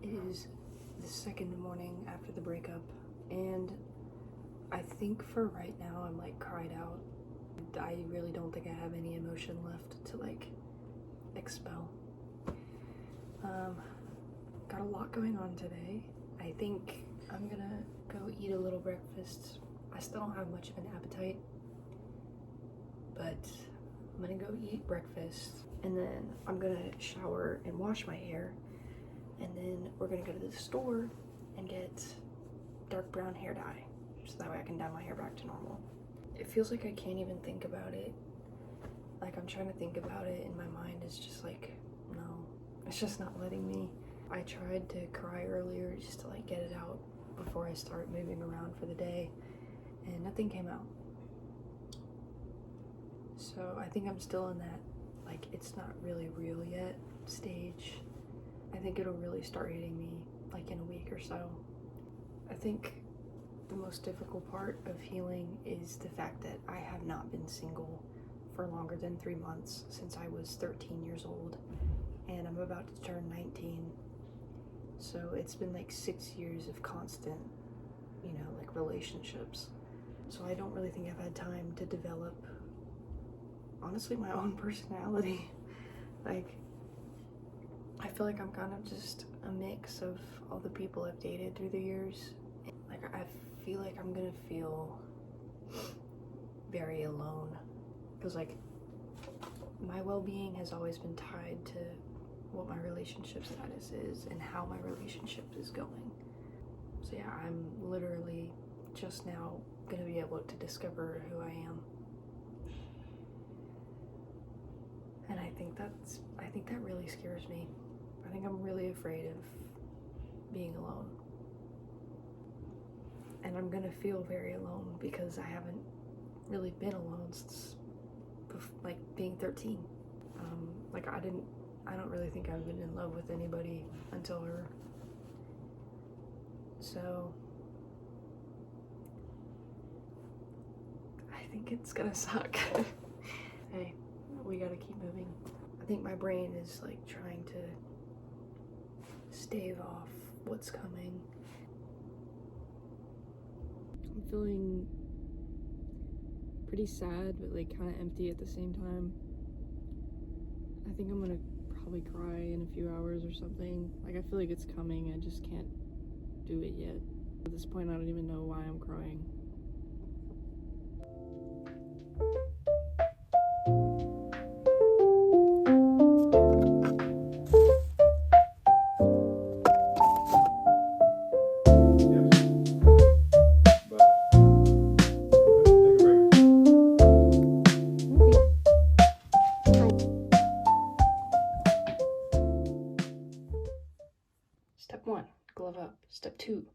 It is the second morning after the breakup, and I think for right now I'm like cried out. I really don't think I have any emotion left to like expel. Got a lot going on today. I think I'm gonna go eat a little breakfast. I still don't have much of an appetite, but I'm gonna go eat breakfast, and then I'm gonna shower and wash my hair, and then we're gonna go to the store and get dark brown hair dye, so that way I can dye my hair back to normal. It feels like I can't even think about it. Like I'm trying to think about it and my mind is just like, no, it's just not letting me. I tried to cry earlier just to like get it out before I start moving around for the day, and nothing came out. So I think I'm still in that, like, it's not really real yet stage. I think it'll really start hitting me like in a week or so. I think the most difficult part of healing is the fact that I have not been single for longer than 3 months since I was 13 years old, and I'm about to turn 19. So it's been like 6 years of constant, you know, like relationships. So I don't really think I've had time to develop, honestly, my own personality. Like, I feel like I'm kind of just a mix of all the people I've dated through the years. Like, I feel like I'm gonna feel very alone, because like my well-being has always been tied to what my relationship status is and how my relationship is going. So yeah, I'm literally just now gonna be able to discover who I am. And I think that really scares me. I think I'm really afraid of being alone. And I'm gonna feel very alone because I haven't really been alone since like being 13. Like I don't really think I've been in love with anybody until her. So I think it's gonna suck. Hey, we gotta keep moving. I think my brain is like trying to stave off what's coming. I'm feeling pretty sad, but like kind of empty at the same time. I think I'm gonna probably cry in a few hours or something. Like I feel like it's coming, I just can't do it yet. At this point, I don't even know why I'm crying. Step 1, glove up. Step 2,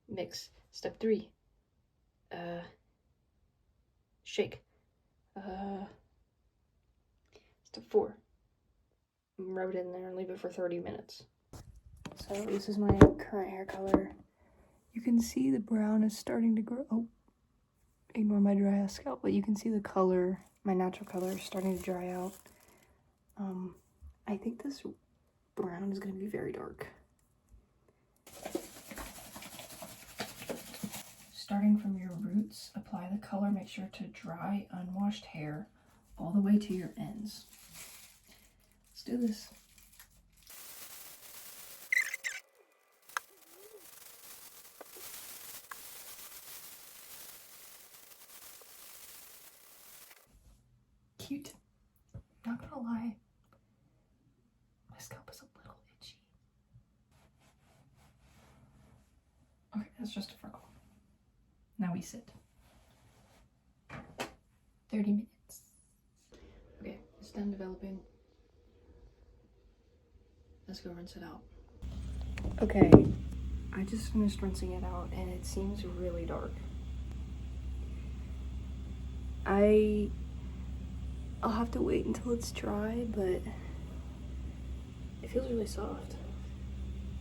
mix. Step 3, shake. Step 4, rub it in there and leave it for 30 minutes. So this is my current hair color. You can see the brown is starting to grow. Oh, ignore my dry ass scalp, but you can see the color, my natural color, is starting to dry out. I think this brown is gonna be very dark. Starting from your roots, apply the color. Make sure to dry unwashed hair all the way to your ends. Let's do this. Cute. Not gonna lie, my scalp is a little itchy. Okay, that's just a freckle. Now we sit. 30 minutes. Okay, it's done developing. Let's go rinse it out. Okay, I just finished rinsing it out and it seems really dark. I'll have to wait until it's dry, but it feels really soft,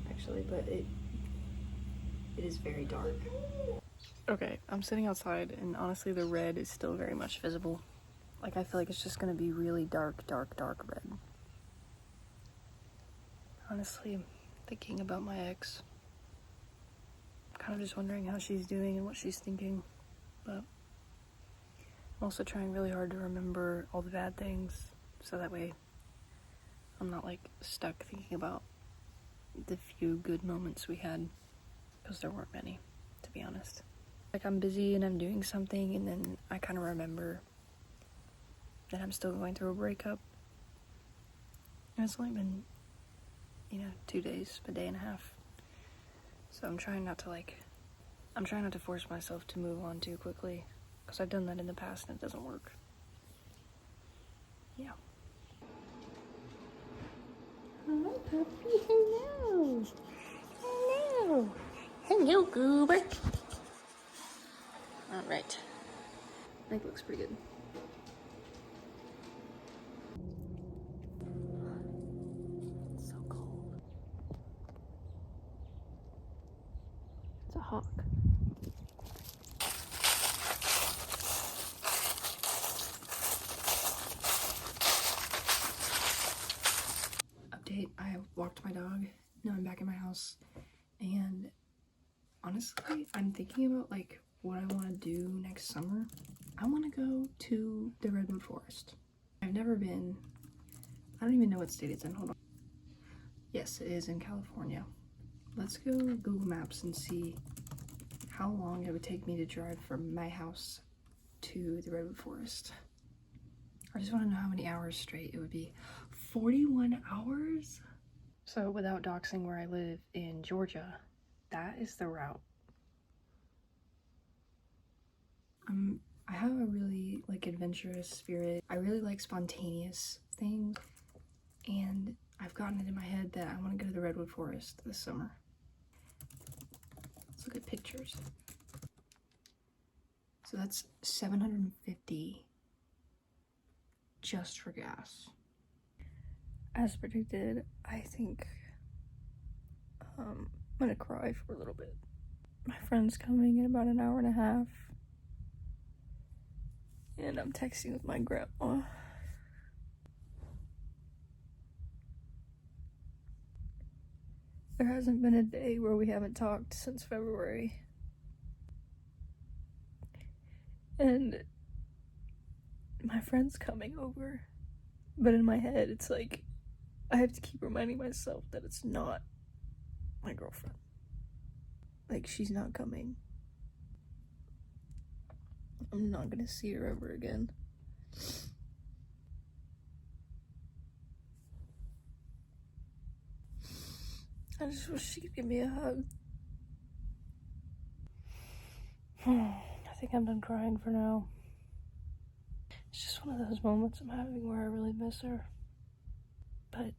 actually, but it is very dark. Okay, I'm sitting outside and honestly the red is still very much visible. Like I feel like it's just gonna be really dark red. Honestly, thinking about my ex. Kind of just wondering how she's doing and what she's thinking, but I'm also trying really hard to remember all the bad things, so that way I'm not like stuck thinking about the few good moments we had, because there weren't many, to be honest. Like, I'm busy and I'm doing something, and then I kind of remember that I'm still going through a breakup. And it's only been, 2 days, a day and a half. So I'm trying not to force myself to move on too quickly, because I've done that in the past and it doesn't work. Yeah. Hi, puppy. Hello. Hello. Hello, Goober. Alright. I think it looks pretty good. It's so cold. It's a hawk. Update, I walked my dog. Now I'm back in my house. And honestly, I'm thinking about like what I want to do next summer. I want to go to the Redwood Forest. I've never been. I don't even know what state it's in. Hold on. Yes, it is in California. Let's go Google Maps and see how long it would take me to drive from my house to the Redwood Forest. I just want to know how many hours straight it would be. 41 hours? So without doxing where I live in Georgia, that is the route. I have a really like adventurous spirit. I really like spontaneous things, and I've gotten it in my head that I want to go to the Redwood Forest this summer. Let's look at pictures. So that's $750 just for gas. As predicted, I think I'm gonna cry for a little bit. My friend's coming in about an hour and a half, and I'm texting with my grandma. There hasn't been a day where we haven't talked since February. And my friend's coming over. But in my head, it's like, I have to keep reminding myself that it's not my girlfriend. Like, she's not coming. I'm not gonna see her ever again. I just wish she could give me a hug. I think I'm done crying for now. It's just one of those moments I'm having where I really miss her. But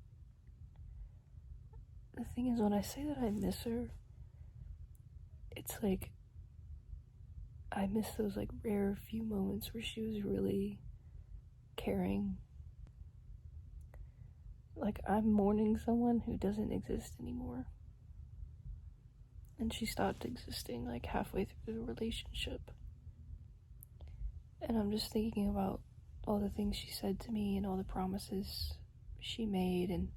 the thing is, when I say that I miss her, it's like I miss those like rare few moments where she was really caring. Like, I'm mourning someone who doesn't exist anymore. And she stopped existing like halfway through the relationship. And I'm just thinking about all the things she said to me and all the promises she made and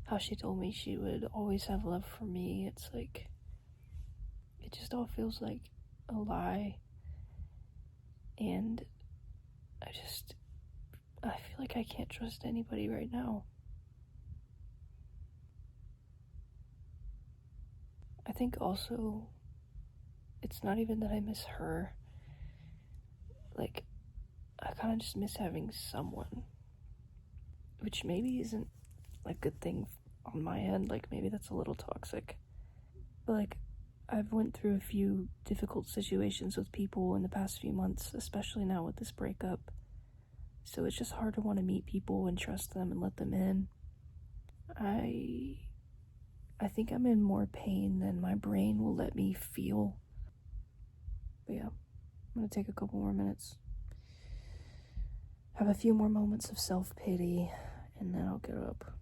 how she told me she would always have love for me. It's like, it just all feels like a lie. And I feel like I can't trust anybody right now. I think also, it's not even that I miss her. Like, I kind of just miss having someone. Which maybe isn't a good thing on my end. Like, maybe that's a little toxic. But like, I've went through a few difficult situations with people in the past few months, especially now with this breakup. So it's just hard to want to meet people and trust them and let them in. I think I'm in more pain than my brain will let me feel. But yeah, I'm gonna take a couple more minutes, have a few more moments of self-pity, and then I'll get up.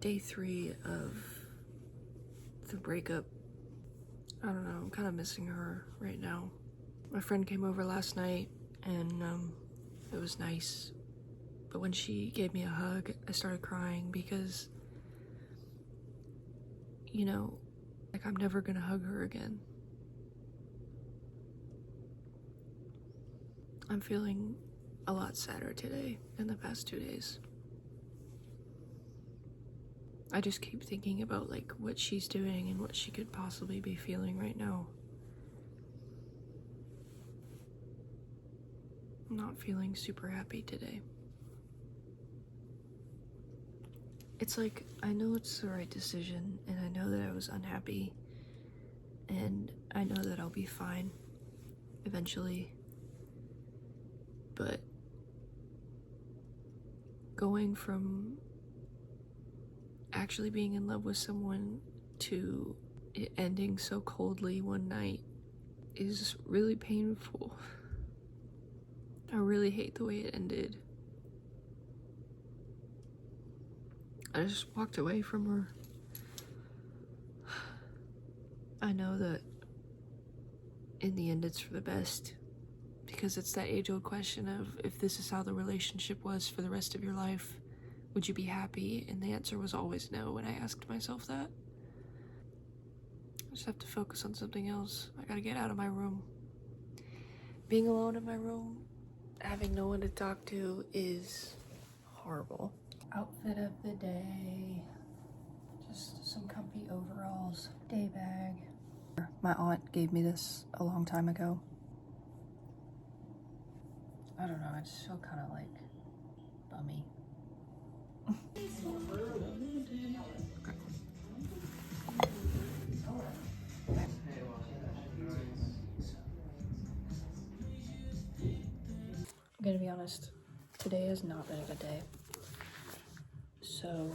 Day 3 of the breakup. I don't know, I'm kind of missing her right now. My friend came over last night, and it was nice, But when she gave me a hug, I started crying because, you know, like I'm never gonna hug her again. I'm feeling a lot sadder today than the past 2 days. I just keep thinking about like what she's doing and what she could possibly be feeling right now. I'm not feeling super happy today. It's like, I know it's the right decision, and I know that I was unhappy, and I know that I'll be fine eventually, but going from actually being in love with someone to it ending so coldly one night is really painful. I really hate the way it ended. I just walked away from her. I know that in the end it's for the best, because it's that age-old question of, if this is how the relationship was for the rest of your life, would you be happy? And the answer was always no when I asked myself that. I just have to focus on something else. I gotta get out of my room. Being alone in my room, having no one to talk to, is horrible. Outfit of the day. Just some comfy overalls. Day bag. My aunt gave me this a long time ago. I don't know, I just feel kind of like bummy. I'm gonna be honest, today has not been a good day. So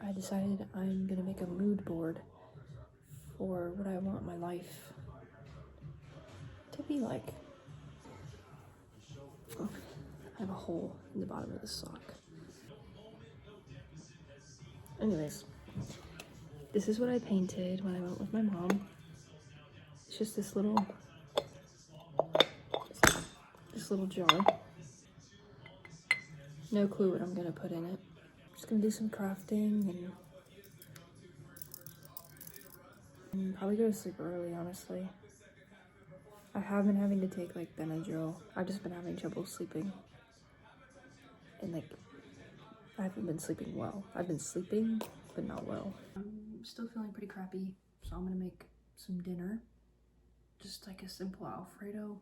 I decided I'm gonna make a mood board for what I want my life to be like. Oh, I have a hole in the bottom of this sock. Anyways, this is what I painted when I went with my mom. It's just this little jar. No clue what I'm gonna put in it. Just gonna do some crafting and probably go to sleep early, honestly. I have been having to take like Benadryl. I've just been having trouble sleeping. And like, I haven't been sleeping well. I've been sleeping, but not well. I'm still feeling pretty crappy, so I'm gonna make some dinner. Just like a simple Alfredo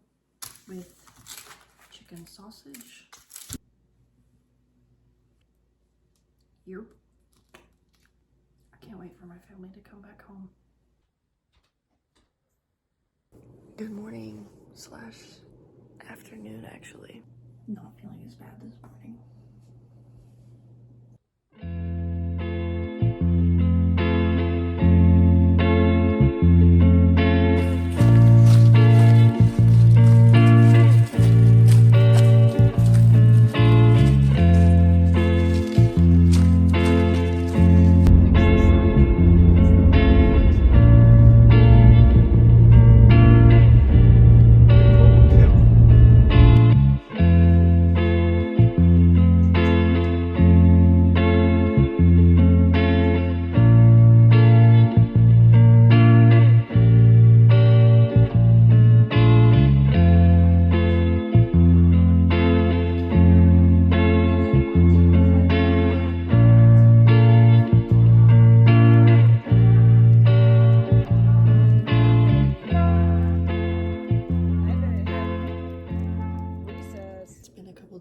with chicken sausage. Yep. I can't wait for my family to come back home. Good morning / afternoon, actually. Not feeling as bad this morning.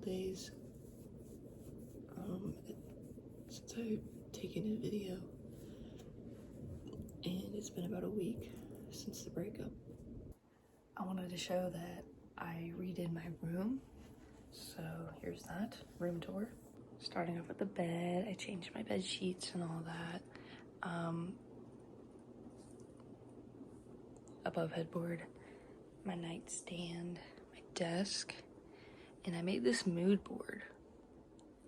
Days since I've taken a video, and it's been about a week since the breakup. I wanted to show that I redid my room, so here's that room tour. Starting off with the bed, I changed my bed sheets and all that. Above headboard, my nightstand, my desk, and I made this mood board.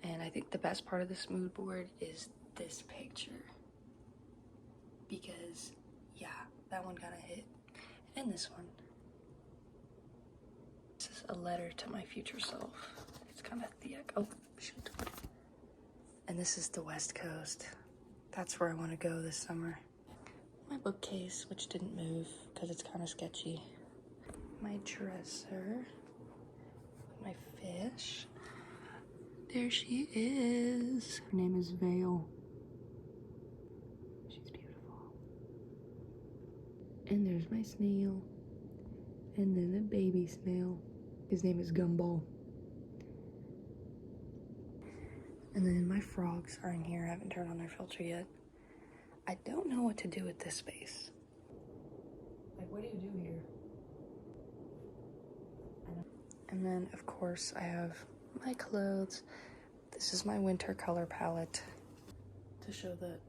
And I think the best part of this mood board is this picture, because yeah, that one got a hit, and this one. This is a letter to my future self. It's kind of thick. Oh, shoot. And this is the West Coast. That's where I want to go this summer. My bookcase, which didn't move because it's kind of sketchy. My dresser. My fish. There she is. Her name is Vale. She's beautiful. And there's my snail. And then a baby snail. His name is Gumball. And then my frogs are in here. I haven't turned on their filter yet. I don't know what to do with this space. Like, what do you do here? And then, of course, I have my clothes. This is my winter color palette to show that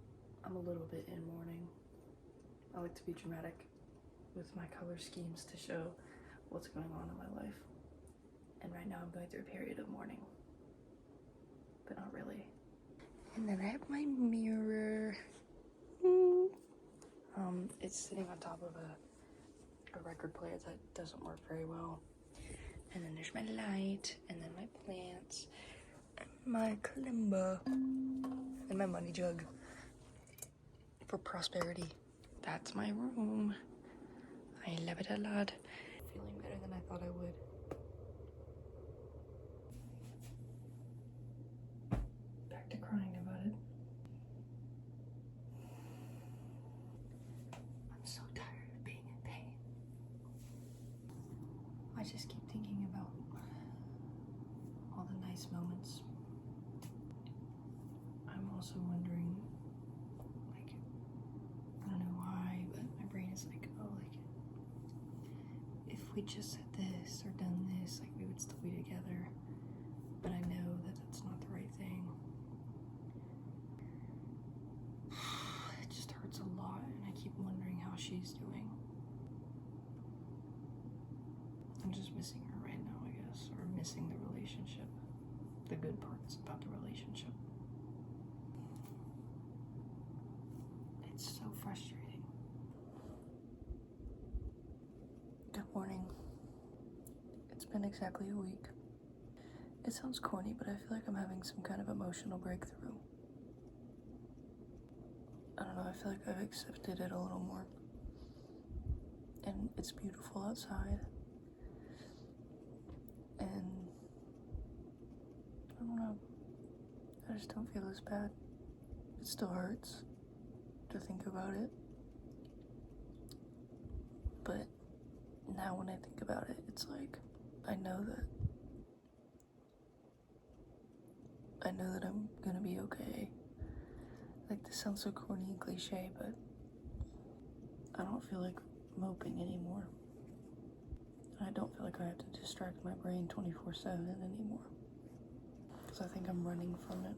I'm a little bit in mourning. I like to be dramatic with my color schemes to show what's going on in my life. And right now I'm going through a period of mourning, but not really. And then I have my mirror. It's sitting on top of a record player that doesn't work very well. And then there's my light, and then my plants, and my kalimba, and my money jug for prosperity. That's my room. I love it a lot. Feeling better than I thought I would. Back to crying about it. I'm so tired of being in pain. I just keep thinking about all the nice moments. I'm also wondering, like, I don't know why, but my brain is like, oh, like, if we just said this or done this, like, we would still be together. But I know that that's not the right thing. It just hurts a lot, and I keep wondering how she's doing. I'm just missing her right now, I guess, or missing the relationship. The good parts about the relationship. It's so frustrating. Good morning. It's been exactly a week. It sounds corny, but I feel like I'm having some kind of emotional breakthrough. I don't know, I feel like I've accepted it a little more. And it's beautiful outside. And I don't know, I just don't feel as bad. It still hurts to think about it. But now when I think about it, it's like, I know that I'm gonna be okay. Like, this sounds so corny and cliche, but I don't feel like moping anymore. I don't feel like I have to distract my brain 24/7 anymore. Because I think I'm running from it.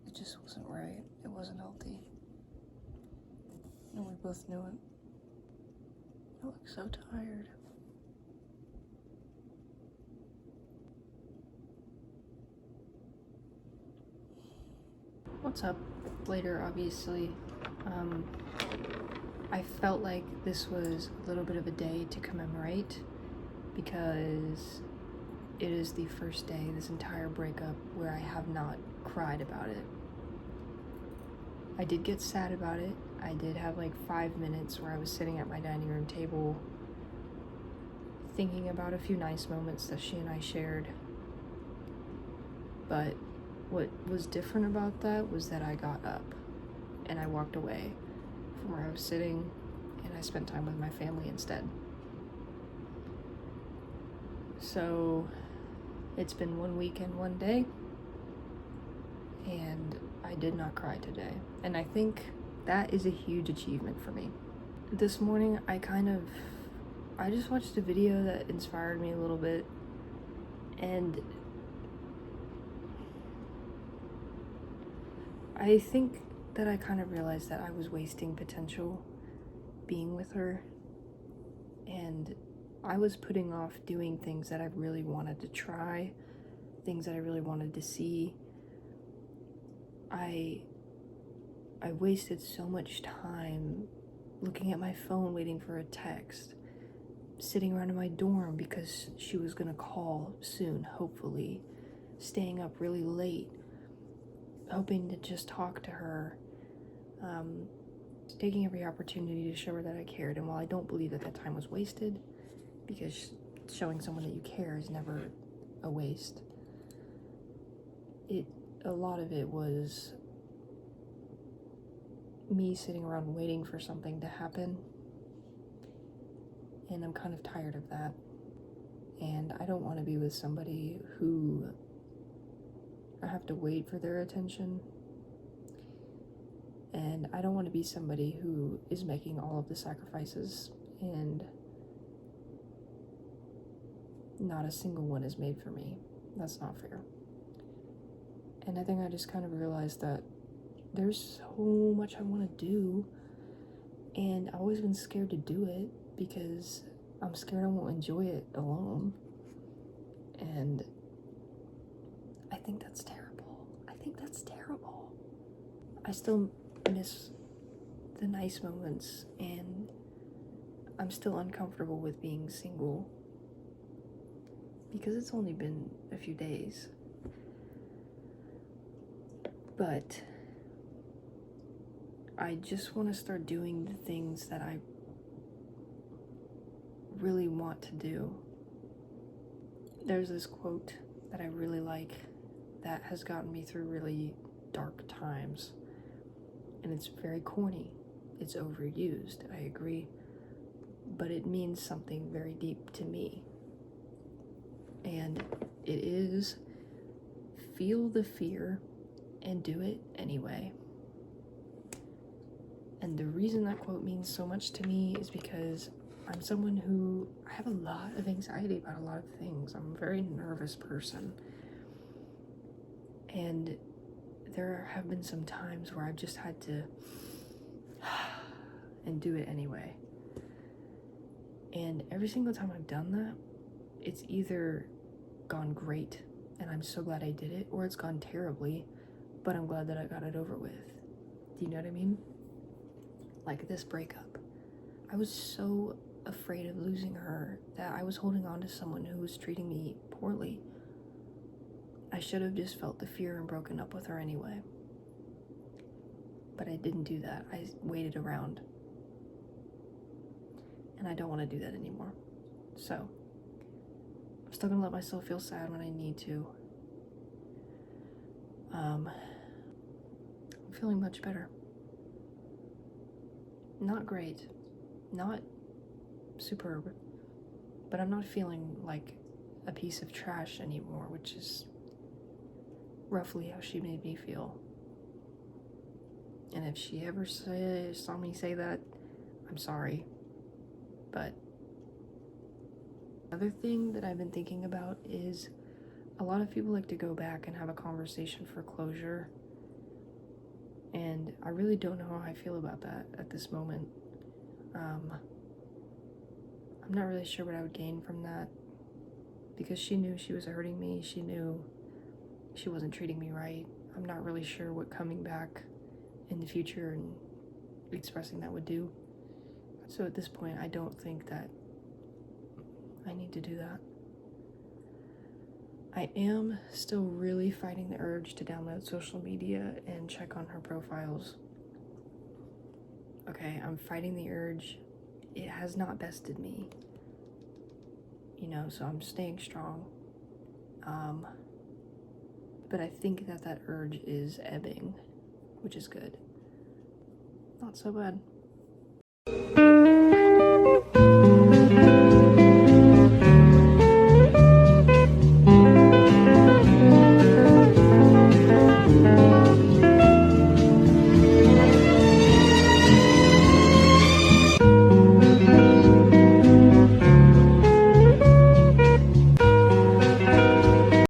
It just wasn't right. It wasn't healthy. And we both knew it. I look so tired. What's up? Later, obviously. I felt like this was a little bit of a day to commemorate because it is the first day this entire breakup where I have not cried about it. I did get sad about it. I did have like 5 minutes where I was sitting at my dining room table thinking about a few nice moments that she and I shared. But what was different about that was that I got up and I walked away from where I was sitting and I spent time with my family instead. So it's been 1 week and 1 day and I did not cry today. And I think that is a huge achievement for me. This morning I just watched a video that inspired me a little bit, and I think that I kind of realized that I was wasting potential being with her, and I was putting off doing things that I really wanted to try, things that I really wanted to see. I wasted so much time looking at my phone waiting for a text, sitting around in my dorm because she was gonna call soon, hopefully, staying up really late, hoping to just talk to her, taking every opportunity to show her that I cared. And while I don't believe that time was wasted, because showing someone that you care is never a waste, a lot of it was me sitting around waiting for something to happen, and I'm kind of tired of that. And I don't want to be with somebody who I have to wait for their attention, and I don't want to be somebody who is making all of the sacrifices and not a single one is made for me. That's not fair. And I think I just kind of realized that there's so much I want to do, and I've always been scared to do it because I'm scared I won't enjoy it alone. And I think that's terrible. I still miss the nice moments, and I'm still uncomfortable with being single because it's only been a few days. But I just want to start doing the things that I really want to do. There's this quote that I really like that has gotten me through really dark times. And it's very corny. It's overused, I agree. But it means something very deep to me. And it is, feel the fear and do it anyway. And the reason that quote means so much to me is because I'm someone who, I have a lot of anxiety about a lot of things. I'm a very nervous person. And there have been some times where I've just had to and do it anyway. And every single time I've done that, it's either gone great and I'm so glad I did it, or it's gone terribly, but I'm glad that I got it over with. Do you know what I mean? Like this breakup. I was so afraid of losing her that I was holding on to someone who was treating me poorly. I should have just felt the fear and broken up with her anyway. But I didn't do that. I waited around. And I don't want to do that anymore. So, I'm still gonna let myself feel sad when I need to. I'm feeling much better. Not great. Not superb. But I'm not feeling like a piece of trash anymore, which is roughly how she made me feel. And if she ever saw me say that, I'm sorry. But another thing that I've been thinking about is a lot of people like to go back and have a conversation for closure. And I really don't know how I feel about that at this moment. I'm not really sure what I would gain from that, because she knew she was hurting me. She knew she wasn't treating me right. I'm not really sure what coming back in the future and expressing that would do. So at this point, I don't think that I need to do that. I am still really fighting the urge to download social media and check on her profiles. Okay, I'm fighting the urge. It has not bested me. So I'm staying strong. But I think that urge is ebbing, which is good. Not so bad.